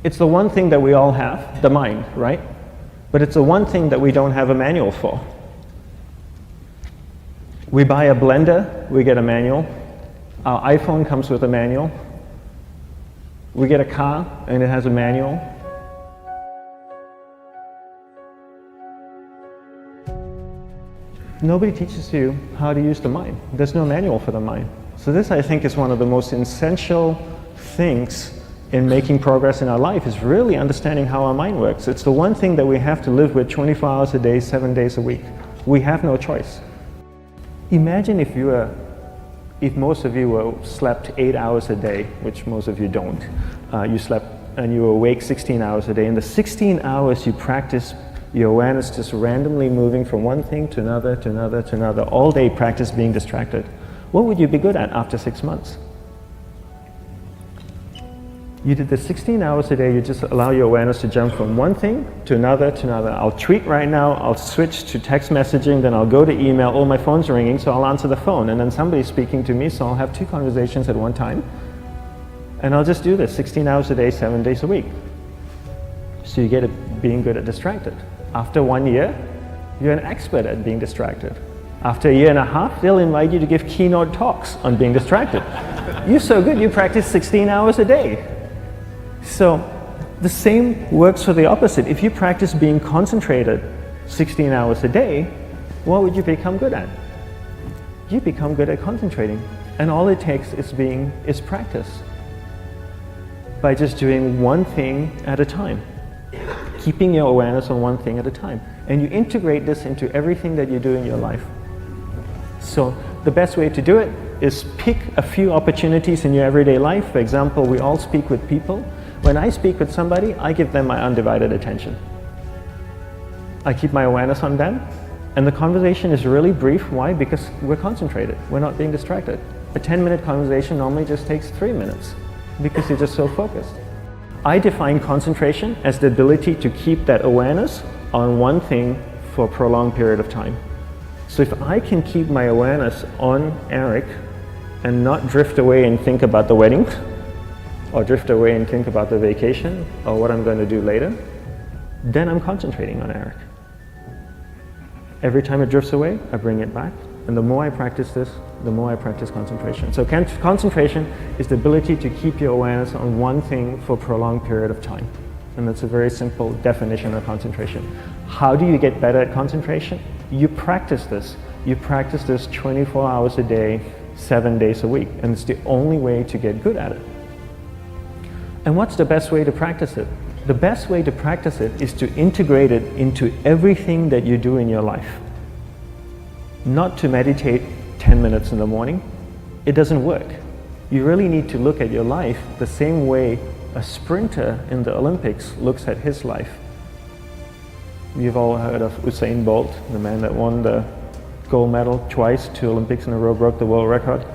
It's the one thing that we all have, the mind, right? But it's the one thing that we don't have a manual for. We buy a blender, we get a manual. Our iPhone comes with a manual. We get a car and it has a manual. Nobody teaches you how to use the mind. There's no manual for the mind. So this, I think, is one of the most essential things in making progress in our life, is really understanding how our mind works. It's the one thing that we have to live with 24 hours a day, 7 days a week. We have no choice. Imagine if most of you slept 8 hours a day, which most of you don't. You slept and you were awake 16 hours a day. In the 16 hours you practice your awareness just randomly moving from one thing to another, to another, to another. All day practice being distracted. What would you be good at after 6 months? You did this 16 hours a day, you just allow your awareness to jump from one thing to another to another. I'll tweet right now, I'll switch to text messaging, then I'll go to email. Oh, my phone's ringing, so I'll answer the phone. And then somebody's speaking to me, so I'll have 2 conversations at one time. And I'll just do this 16 hours a day, 7 days a week. So you get it being good at distracted. After 1 year, you're an expert at being distracted. After a year and a half, they'll invite you to give keynote talks on being distracted. You're so good, you practice 16 hours a day. So the same works for the opposite. If you practice being concentrated 16 hours a day, what would you become good at? You become good at concentrating. And all it takes is practice. By just doing one thing at a time. Keeping your awareness on one thing at a time. And you integrate this into everything that you do in your life. So the best way to do it is pick a few opportunities in your everyday life. For example, we all speak with people. When I speak with somebody, I give them my undivided attention. I keep my awareness on them, and the conversation is really brief. Why? Because we're concentrated. We're not being distracted. A 10-minute conversation normally just takes 3 minutes because you're just so focused. I define concentration as the ability to keep that awareness on one thing for a prolonged period of time. So if I can keep my awareness on Eric and not drift away and think about the wedding, or drift away and think about the vacation, or what I'm going to do later, then I'm concentrating on Eric. Every time it drifts away, I bring it back. And the more I practice this, the more I practice concentration. So concentration is the ability to keep your awareness on one thing for a prolonged period of time. And that's a very simple definition of concentration. How do you get better at concentration? You practice this. You practice this 24 hours a day, 7 days a week. And it's the only way to get good at it. And what's the best way to practice it? The best way to practice it is to integrate it into everything that you do in your life. Not to meditate 10 minutes in the morning. It doesn't work. You really need to look at your life the same way a sprinter in the Olympics looks at his life. You've all heard of Usain Bolt, the man that won the gold medal twice, 2 Olympics in a row, broke the world record.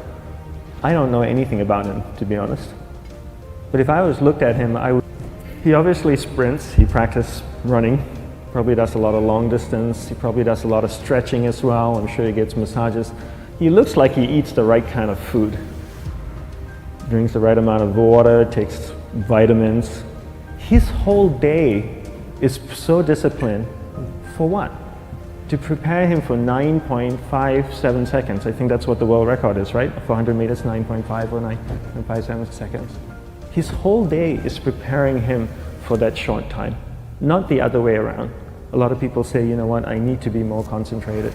I don't know anything about him, to be honest. But if I was looked at him, he obviously sprints, he practices running, probably does a lot of long distance, he probably does a lot of stretching as well, I'm sure he gets massages. He looks like he eats the right kind of food. Drinks the right amount of water, takes vitamins. His whole day is so disciplined. For what? To prepare him for 9.57 seconds. I think that's what the world record is, right? For 100 meters, 9.5 or 9.57 seconds. His whole day is preparing him for that short time, not the other way around. A lot of people say, you know what, I need to be more concentrated.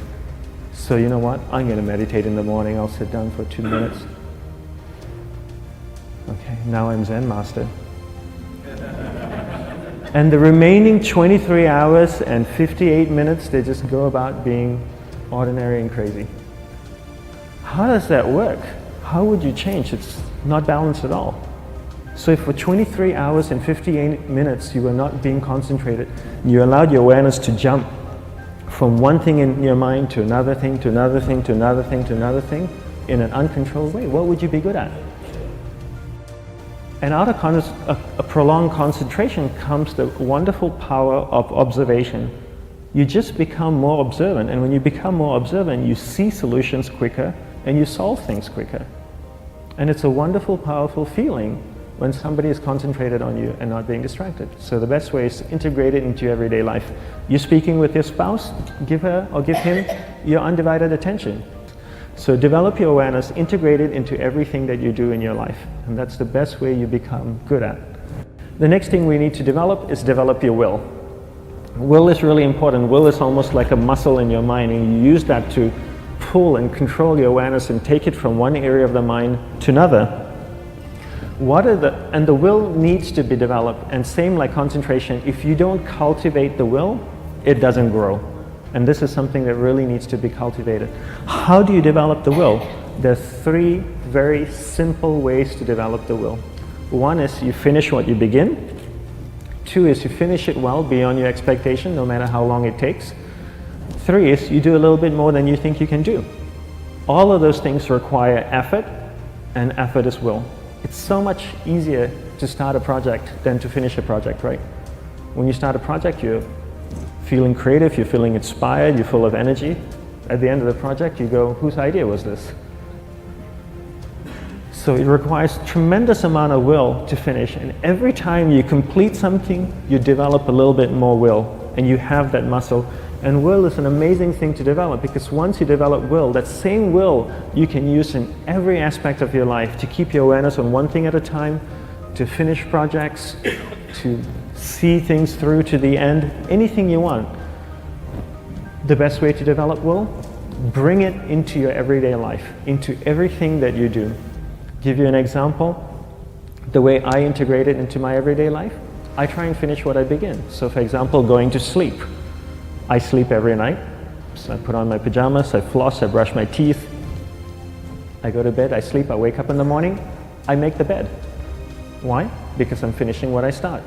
So you know what, I'm going to meditate in the morning, I'll sit down for 2 minutes. Okay, now I'm Zen master. And the remaining 23 hours and 58 minutes, they just go about being ordinary and crazy. How does that work? How would you change? It's not balanced at all. So if for 23 hours and 58 minutes you were not being concentrated, you allowed your awareness to jump from one thing in your mind to another thing, to another thing, to another thing, to another thing, in an uncontrolled way, what would you be good at? And out of a prolonged concentration comes the wonderful power of observation. You just become more observant, and when you become more observant, you see solutions quicker and you solve things quicker. And it's a wonderful, powerful feeling when somebody is concentrated on you and not being distracted. So the best way is to integrate it into your everyday life. You're speaking with your spouse, give her or give him your undivided attention. So develop your awareness, integrate it into everything that you do in your life. And that's the best way you become good at. The next thing we need to develop is develop your will. Will is really important. Will is almost like a muscle in your mind, and you use that to pull and control your awareness and take it from one area of the mind to another. And the will needs to be developed, and same like concentration, if you don't cultivate the will, it doesn't grow. And this is something that really needs to be cultivated. How do you develop the will? There's 3 very simple ways to develop the will. 1 is you finish what you begin. 2 is you finish it well beyond your expectation, no matter how long it takes. 3 is you do a little bit more than you think you can do. All of those things require effort, and effort is will. It's so much easier to start a project than to finish a project, right? When you start a project, you're feeling creative, you're feeling inspired, you're full of energy. At the end of the project, you go, whose idea was this? So it requires tremendous amount of will to finish, and every time you complete something, you develop a little bit more will, and you have that muscle. And will is an amazing thing to develop, because once you develop will, that same will you can use in every aspect of your life to keep your awareness on one thing at a time, to finish projects, to see things through to the end, anything you want. The best way to develop will, bring it into your everyday life, into everything that you do. Give you an example, the way I integrate it into my everyday life, I try and finish what I begin. So for example, going to sleep. I sleep every night, so I put on my pajamas, I floss, I brush my teeth, I go to bed, I sleep, I wake up in the morning, I make the bed. Why? Because I'm finishing what I start.